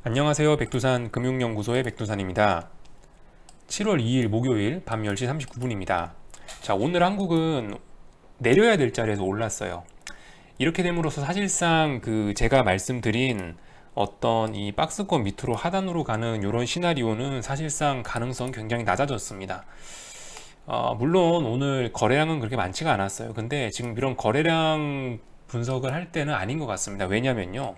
안녕하세요. 백두산 금융연구소의 백두산입니다. 7월 2일 목요일 밤 10시 39분입니다. 자, 오늘 한국은 내려야 될 자리에서 올랐어요. 이렇게 됨으로써 사실상 제가 말씀드린 어떤 이 박스권 밑으로 하단으로 가는 이런 시나리오는 사실상 가능성 굉장히 낮아졌습니다. 물론 오늘 거래량은 그렇게 많지가 않았어요. 근데 지금 이런 거래량 분석을 할 때는 아닌 것 같습니다. 왜냐면요.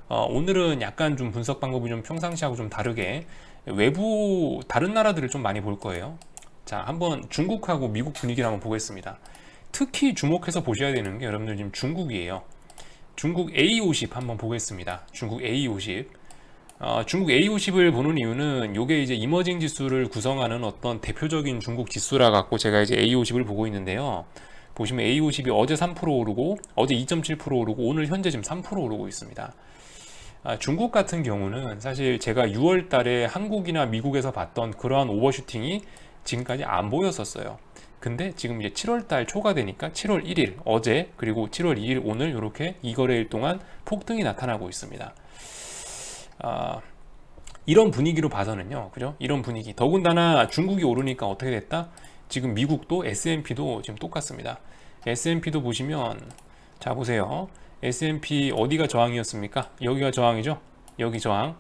오늘은 약간 좀 분석 방법이 좀 평상시하고 좀 다르게 외부 다른 나라들을 좀 많이 볼 거예요. 자, 한번 중국하고 미국 분위기를 한번 보겠습니다. 특히 주목해서 보셔야 되는 게 여러분들 지금 중국이에요. 중국 A50 한번 보겠습니다. 중국 A50. 중국 A50을 보는 이유는 이게 이제 이머징 지수를 구성하는 어떤 대표적인 중국 지수라 갖고 제가 이제 A50을 보고 있는데요. 보시면 A50이 어제 3% 오르고 어제 2.7% 오르고 오늘 현재 지금 3% 오르고 있습니다. 중국 같은 경우는 사실 제가 6월 달에 한국이나 미국에서 봤던 그러한 오버슈팅이 지금까지 안 보였었어요. 근데 지금 이제 7월 달 초가 되니까 7월 1일 어제 그리고 7월 2일 오늘 이렇게 2거래일 동안 폭등이 나타나고 있습니다. 이런 분위기로 봐서는요, 그죠? 이런 분위기. 더군다나 중국이 오르니까 어떻게 됐다? 지금 미국도 S&P도 지금 똑같습니다. S&P도 보시면 자 보세요. S&P 어디가 저항이었습니까? 여기가 저항이죠? 여기 저항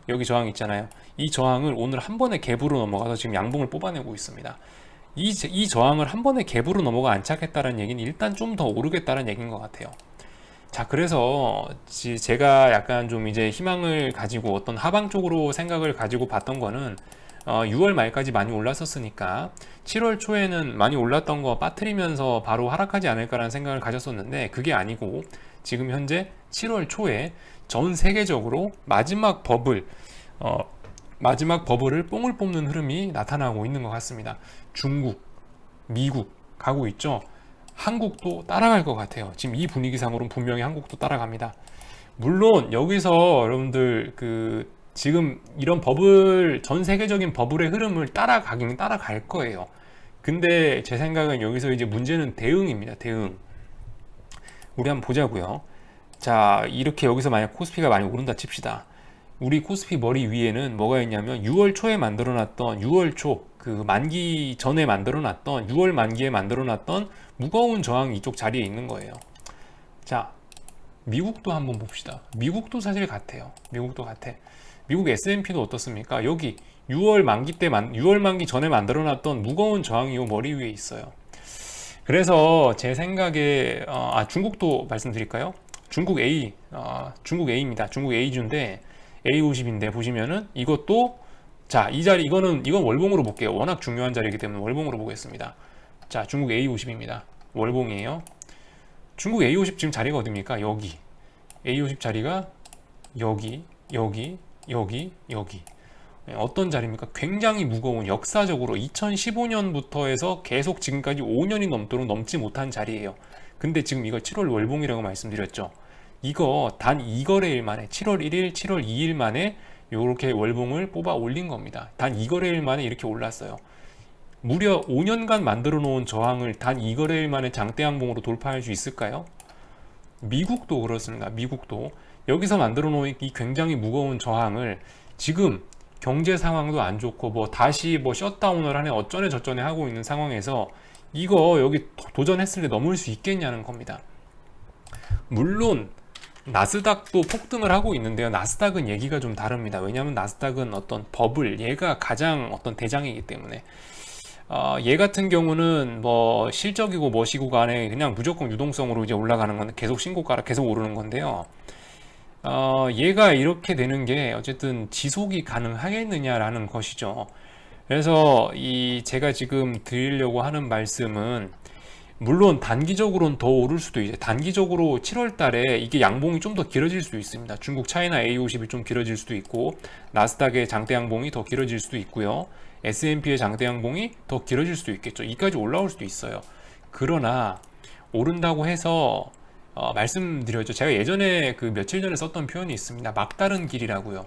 있잖아요. 이 저항을 오늘 한 번에 갭으로 넘어가서 지금 양봉을 뽑아내고 있습니다. 이 저항을 한 번에 갭으로 넘어가 안착했다는 얘기는 일단 좀 더 오르겠다는 얘기인 것 같아요. 자, 그래서 제가 약간 좀 이제 희망을 가지고 어떤 하방 쪽으로 생각을 가지고 봤던 거는 6월 말까지 많이 올랐었으니까 7월 초에는 많이 올랐던 거 빠뜨리면서 바로 하락하지 않을까라는 생각을 가졌었는데 그게 아니고 지금 현재 7월 초에 전 세계적으로 마지막 버블을 뽕을 뽑는 흐름이 나타나고 있는 것 같습니다. 중국, 미국 가고 있죠. 한국도 따라갈 것 같아요. 지금 이 분위기상으로는 분명히 한국도 따라갑니다. 물론 여기서 여러분들 지금 이런 버블 전 세계적인 버블의 흐름을 따라가긴 따라갈 거예요. 근데 제 생각은 여기서 이제 문제는 대응입니다. 대응. 우리 한번 보자고요. 자, 이렇게 여기서 만약 코스피가 많이 오른다 칩시다. 우리 코스피 머리 위에는 뭐가 있냐면 6월 초에 만들어놨던 6월 초 만기 전에 만들어놨던 6월 만기에 만들어놨던 무거운 저항이 이쪽 자리에 있는 거예요. 자, 미국도 한번 봅시다. 미국도 사실 같아요. 미국도 같아. 미국 S&P도 어떻습니까? 여기 6월 만기 전에 만들어놨던 무거운 저항이 요 머리 위에 있어요. 그래서 제 생각에 중국도 말씀드릴까요? 중국 A입니다. 중국 A주인데 A50인데 보시면은 이것도 자, 이 자리 이건 월봉으로 볼게요. 워낙 중요한 자리이기 때문에 월봉으로 보겠습니다. 자, 중국 A50입니다. 월봉이에요. 중국 A50 지금 자리가 어디입니까? 여기. A50 자리가 여기. 어떤 자리입니까? 굉장히 무거운 역사적으로 2015년부터 해서 계속 지금까지 5년이 넘도록 넘지 못한 자리예요. 근데 지금 이거 7월 월봉이라고 말씀드렸죠. 이거 단 2거래일 만에 7월 1일, 7월 2일 만에 이렇게 월봉을 뽑아 올린 겁니다. 단 2거래일 만에 이렇게 올랐어요. 무려 5년간 만들어 놓은 저항을 단 2거래일 만에 장대 양봉으로 돌파할 수 있을까요? 미국도 그렇습니다. 미국도 여기서 만들어 놓은 이 굉장히 무거운 저항을 지금 경제 상황도 안 좋고 다시 셧다운을 하네 어쩌네 저쩌네 하고 있는 상황에서 이거 여기 도전했을 때 넘을 수 있겠냐는 겁니다. 물론 나스닥도 폭등을 하고 있는데요. 나스닥은 얘기가 좀 다릅니다. 왜냐하면 나스닥은 어떤 버블, 얘가 가장 어떤 대장이기 때문에 얘 같은 경우는 실적이고 뭐시고 간에 그냥 무조건 유동성으로 이제 올라가는 건데 계속 신고가라 계속 오르는 건데요. 얘가 이렇게 되는 게 어쨌든 지속이 가능하겠느냐라는 것이죠. 그래서 제가 지금 드리려고 하는 말씀은 물론 단기적으로는 더 오를 수도 있어요. 단기적으로 7월 달에 이게 양봉이 좀 더 길어질 수도 있습니다. 중국 차이나 A50이 좀 길어질 수도 있고 나스닥의 장대 양봉이 더 길어질 수도 있고요. S&P의 장대 양봉이 더 길어질 수도 있겠죠. 이까지 올라올 수도 있어요. 그러나 오른다고 해서 말씀드렸죠. 제가 예전에 며칠 전에 썼던 표현이 있습니다. 막다른 길이라고요.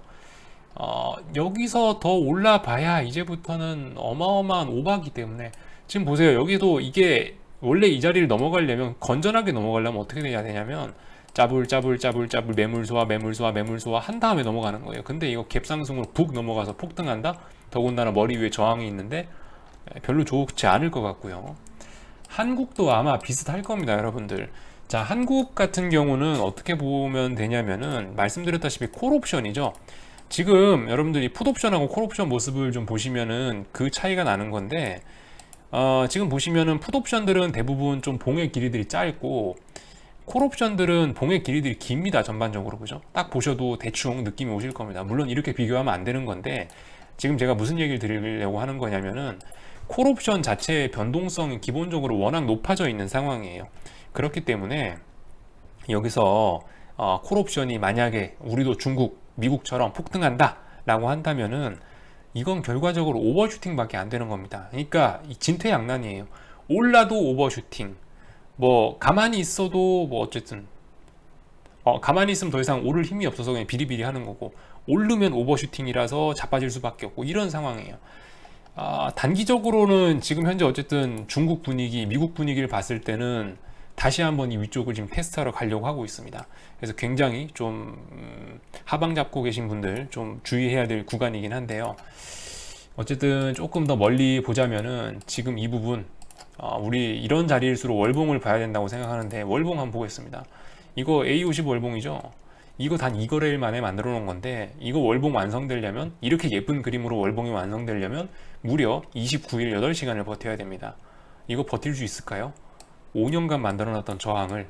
여기서 더 올라봐야 이제부터는 어마어마한 오바기 때문에 지금 보세요. 여기도 이게 원래 이 자리를 넘어가려면 건전하게 넘어가려면 어떻게 돼야 되냐면 짜불 매물 소화 한 다음에 넘어가는 거예요. 근데 이거 갭상승으로 북 넘어가서 폭등한다? 더군다나 머리 위에 저항이 있는데 별로 좋지 않을 것 같고요. 한국도 아마 비슷할 겁니다, 여러분들. 자, 한국 같은 경우는 어떻게 보면 되냐면은 말씀드렸다시피 콜옵션이죠. 지금 여러분들이 풋옵션하고 콜옵션 모습을 좀 보시면은 그 차이가 나는 건데, 지금 보시면은 풋옵션들은 대부분 좀 봉의 길이들이 짧고 콜옵션들은 봉의 길이들이 깁니다. 전반적으로. 그죠? 딱 보셔도 대충 느낌이 오실 겁니다. 물론 이렇게 비교하면 안 되는 건데, 지금 제가 무슨 얘기를 드리려고 하는 거냐면은 콜옵션 자체의 변동성이 기본적으로 워낙 높아져 있는 상황이에요. 그렇기 때문에 여기서 콜옵션이 만약에 우리도 중국, 미국처럼 폭등한다 라고 한다면은 이건 결과적으로 오버슈팅밖에 안 되는 겁니다. 그러니까 진퇴양난이에요. 올라도 오버슈팅, 뭐 가만히 있어도 뭐 어쨌든 가만히 있으면 더 이상 오를 힘이 없어서 그냥 비리비리 하는 거고, 오르면 오버슈팅이라서 자빠질 수밖에 없고, 이런 상황이에요. 단기적으로는 지금 현재 어쨌든 중국 분위기, 미국 분위기를 봤을 때는 다시 한번 이 위쪽을 지금 테스트하러 가려고 하고 있습니다. 그래서 굉장히 좀 하방 잡고 계신 분들 좀 주의해야 될 구간이긴 한데요. 어쨌든 조금 더 멀리 보자면은 지금 이 부분, 우리 이런 자리일수록 월봉을 봐야 된다고 생각하는데, 월봉 한번 보겠습니다. 이거 A50 월봉이죠. 이거 단 2거래일 만에 만들어 놓은 건데, 이거 월봉 완성되려면, 이렇게 예쁜 그림으로 월봉이 완성되려면 무려 29일 8시간을 버텨야 됩니다. 이거 버틸 수 있을까요? 5년간 만들어놨던 저항을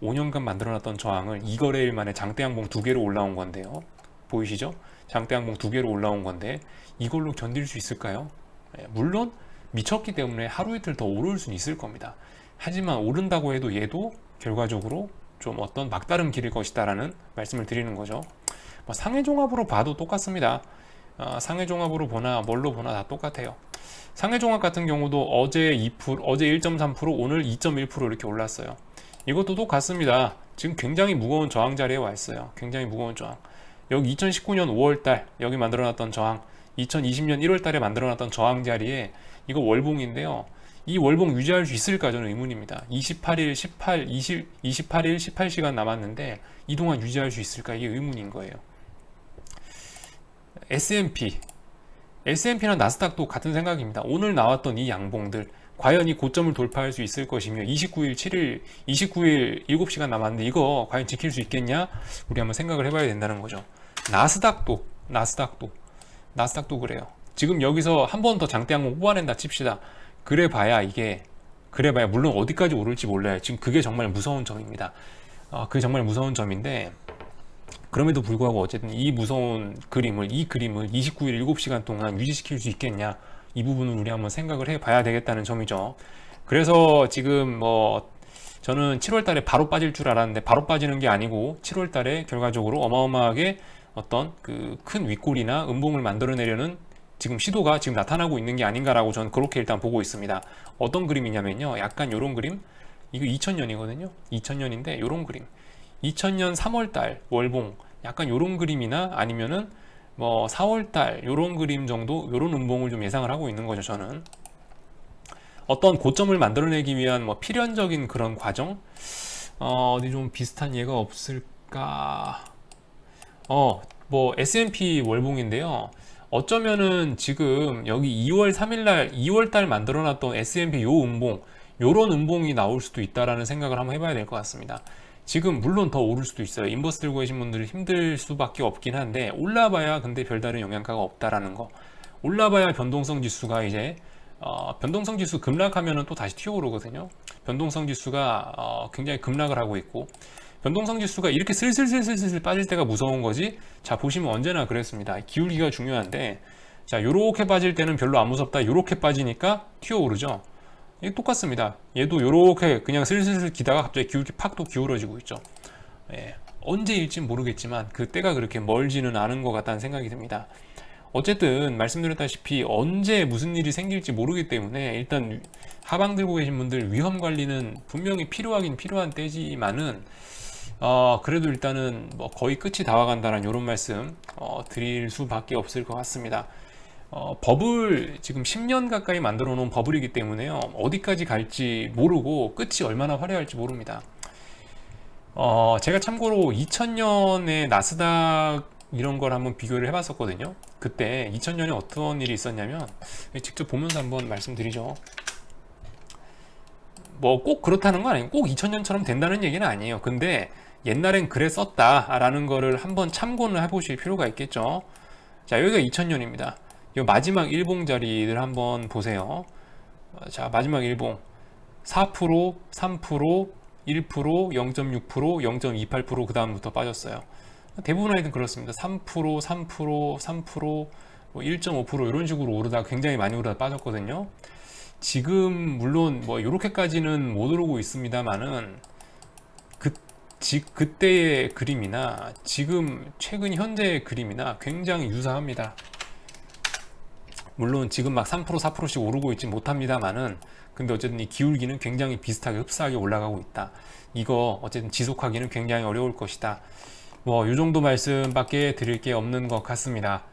2거래일 만에 장대양봉 2개로 올라온 건데요. 보이시죠? 장대양봉 2개로 올라온 건데 이걸로 견딜 수 있을까요? 물론 미쳤기 때문에 하루 이틀 더 오를 수는 있을 겁니다. 하지만 오른다고 해도 얘도 결과적으로 좀 어떤 막다른 길일 것이다 라는 말씀을 드리는 거죠. 상해종합으로 봐도 똑같습니다. 상해종합으로 보나 뭘로 보나 다 똑같아요. 상해종합 같은 경우도 어제 2%, 어제 1.3%, 오늘 2.1% 이렇게 올랐어요. 이것도 똑같습니다. 지금 굉장히 무거운 저항 자리에 와 있어요. 굉장히 무거운 저항. 여기 2019년 5월달 여기 만들어놨던 저항, 2020년 1월달에 만들어놨던 저항 자리에 이거 월봉인데요. 이 월봉 유지할 수 있을까 저는 의문입니다. 28일, 28일, 18시간 남았는데 이동안 유지할 수 있을까, 이게 의문인 거예요. S&P나 나스닥도 같은 생각입니다. 오늘 나왔던 이 양봉들 과연 이 고점을 돌파할 수 있을 것이며, 29일 7시간 남았는데 이거 과연 지킬 수 있겠냐, 우리 한번 생각을 해봐야 된다는 거죠. 나스닥도 그래요. 지금 여기서 한 번 더 장대 양봉 뽑아낸다 칩시다. 그래봐야 물론 어디까지 오를지 몰라요. 지금 그게 정말 무서운 점입니다. 그게 정말 무서운 점인데, 그럼에도 불구하고 어쨌든 이 무서운 그림을 29일 7시간 동안 유지시킬 수 있겠냐, 이 부분은 우리 한번 생각을 해봐야 되겠다는 점이죠. 그래서 지금 저는 7월달에 바로 빠질 줄 알았는데 바로 빠지는 게 아니고 7월달에 결과적으로 어마어마하게 어떤 그 큰 윗골이나 음봉을 만들어내려는 지금 시도가 지금 나타나고 있는 게 아닌가라고 저는 그렇게 일단 보고 있습니다. 어떤 그림이냐면요, 약간 요런 그림, 이거 2000년이거든요 2000년인데 요런 그림, 2000년 3월달 월봉 약간 요런 그림이나 아니면은 4월달 요런 그림 정도, 요런 음봉을 좀 예상을 하고 있는 거죠. 저는 어떤 고점을 만들어내기 위한 필연적인 그런 과정, 어디 좀 비슷한 예가 없을까. S&P 월봉인데요, 어쩌면은 지금 여기 2월 3일날 2월달 만들어놨던 S&P 요 음봉, 요런 음봉이 나올 수도 있다라는 생각을 한번 해봐야 될 것 같습니다. 지금 물론 더 오를 수도 있어요. 인버스 들고 계신 분들은 힘들 수밖에 없긴 한데, 올라봐야 근데 별다른 영향가가 없다라는 거. 올라봐야 변동성 지수가 이제 변동성 지수 급락하면은 또 다시 튀어오르거든요. 변동성 지수가 굉장히 급락을 하고 있고, 변동성 지수가 이렇게 슬슬 빠질 때가 무서운 거지. 자, 보시면 언제나 그랬습니다. 기울기가 중요한데, 자, 요렇게 빠질 때는 별로 안 무섭다, 요렇게 빠지니까 튀어오르죠. 이게 똑같습니다. 얘도 요렇게 그냥 슬슬 기다가 갑자기 팍 또 기울어지고 있죠. 언제일지 모르겠지만 그때가 그렇게 멀지는 않은 것 같다는 생각이 듭니다. 어쨌든 말씀드렸다시피 언제 무슨 일이 생길지 모르기 때문에 일단 하방 들고 계신 분들 위험 관리는 분명히 필요하긴 필요한 때지만은, 그래도 일단은 거의 끝이 다 와간다는 이런 말씀 드릴 수밖에 없을 것 같습니다. 버블 지금 10년 가까이 만들어 놓은 버블이기 때문에요, 어디까지 갈지 모르고 끝이 얼마나 화려할지 모릅니다. 제가 참고로 2000년에 나스닥 이런 걸 한번 비교를 해봤었거든요. 그때 2000년에 어떤 일이 있었냐면, 직접 보면서 한번 말씀드리죠. 뭐 꼭 그렇다는 건 아니고 꼭 2000년처럼 된다는 얘기는 아니에요. 근데 옛날엔 그랬었다라는 거를 한번 참고는 해보실 필요가 있겠죠. 자, 여기가 2000년입니다. 이 마지막 일봉 자리를 한번 보세요. 자, 마지막 일봉 4%, 3%, 1%, 0.6%, 0.28%, 그 다음부터 빠졌어요. 대부분 아이들은 그렇습니다. 3%, 3%, 3%, 뭐 1.5% 이런 식으로 오르다 굉장히 많이 오르다 빠졌거든요. 지금 물론 뭐 이렇게까지는 못 오르고 있습니다만은 그 그때의 그림이나 지금 최근 현재의 그림이나 굉장히 유사합니다. 물론 지금 막 3%, 4%씩 오르고 있지 못합니다만은 근데 어쨌든 이 기울기는 굉장히 비슷하게 흡사하게 올라가고 있다. 이거 어쨌든 지속하기는 굉장히 어려울 것이다. 뭐 이 정도 말씀밖에 드릴 게 없는 것 같습니다.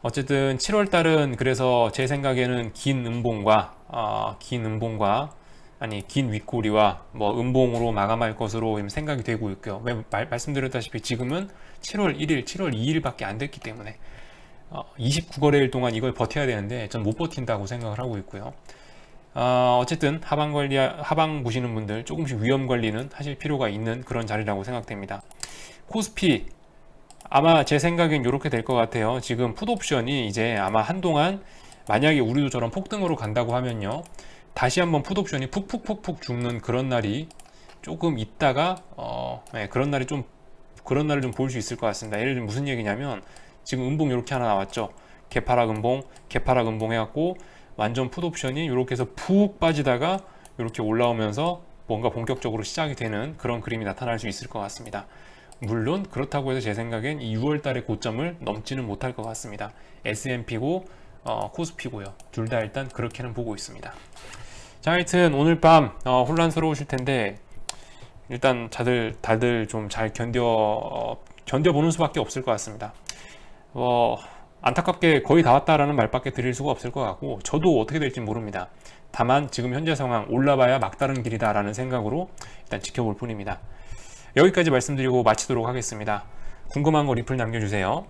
어쨌든 7월 달은 그래서 제 생각에는 긴 윗꼬리와 뭐 음봉으로 마감할 것으로 생각이 되고 있고요. 말씀드렸다시피 지금은 7월 1일, 7월 2일밖에 안 됐기 때문에 29거래일 동안 이걸 버텨야 되는데 전 못 버틴다고 생각을 하고 있고요. 어쨌든 하방 보시는 분들 조금씩 위험 관리는 하실 필요가 있는 그런 자리라고 생각됩니다. 코스피 아마 제 생각엔 이렇게 될 것 같아요. 지금 풋옵션이 이제 아마 한동안 만약에 우리도 저런 폭등으로 간다고 하면요, 다시 한번 풋옵션이 푹푹푹푹 죽는 그런 날이 조금 있다가 네, 그런 날을 좀 볼 수 있을 것 같습니다. 예를 들면 무슨 얘기냐면 지금 음봉 이렇게 하나 나왔죠. 개파락 음봉 해갖고 완전 풋옵션이 이렇게 해서 푹 빠지다가 이렇게 올라오면서 뭔가 본격적으로 시작이 되는 그런 그림이 나타날 수 있을 것 같습니다. 물론 그렇다고 해서 제 생각엔 이 6월 달의 고점을 넘지는 못할 것 같습니다. S&P고 코스피고요. 둘 다 일단 그렇게는 보고 있습니다. 자, 하여튼 오늘 밤 혼란스러우실 텐데 일단 다들 좀 잘 견뎌보는 수밖에 없을 것 같습니다. 안타깝게 거의 다 왔다라는 말밖에 드릴 수가 없을 것 같고 저도 어떻게 될지 모릅니다. 다만 지금 현재 상황 올라봐야 막다른 길이다라는 생각으로 일단 지켜볼 뿐입니다. 여기까지 말씀드리고 마치도록 하겠습니다. 궁금한 거 리플 남겨주세요.